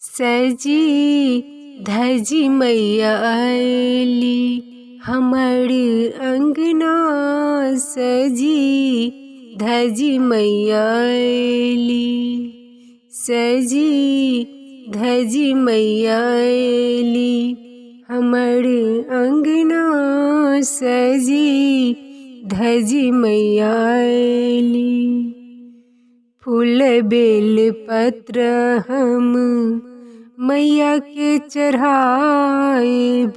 सजी धजी मैया आइली हमर अंगना। सजी धजी मैया आइली, सजी धजी मैया आइली हमर अंगना। सजी धजी मैया आइली, फूल बेल पत्र हम मैया के चढ़ाएब।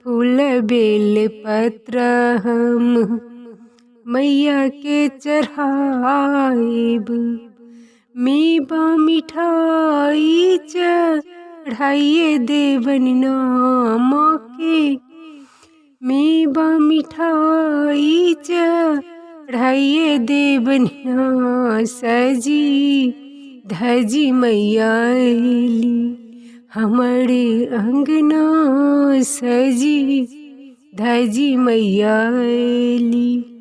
फूल बेल पत्र हम मैया के चढ़ाएब। मेवा मिठाई चढ़ाइए देवन नाम के। मेवा मिठाई चढ़ाइए देवन ना। सजी धजी मैया आइली हमरे अंगना। सजी धजी मैया आइली।